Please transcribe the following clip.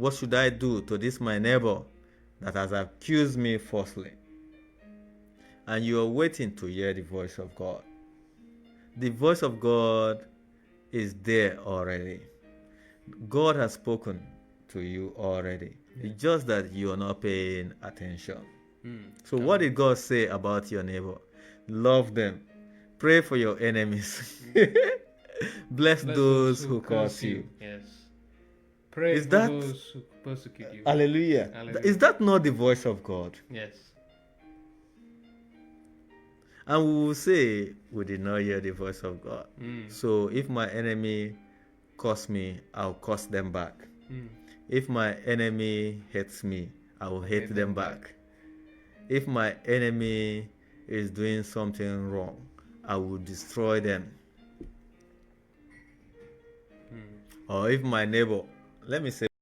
What should I do to this my neighbor that has accused me falsely? And you are waiting to hear the voice of God. The voice of God is there already. God has spoken to you already. It's just that you are not paying attention. So what did God say about your neighbor? Love them. Pray for your enemies. Bless those who curse you. Yes. Pray Is for that- those who persecute you. Hallelujah. Hallelujah. Is that not the voice of God? Yes. And we will say we did not hear the voice of God. So if my enemy curse me, I'll curse them back. If my enemy hates me, I will hate them back. If my enemy is doing something wrong, I will destroy them. Or if my neighbor, let me say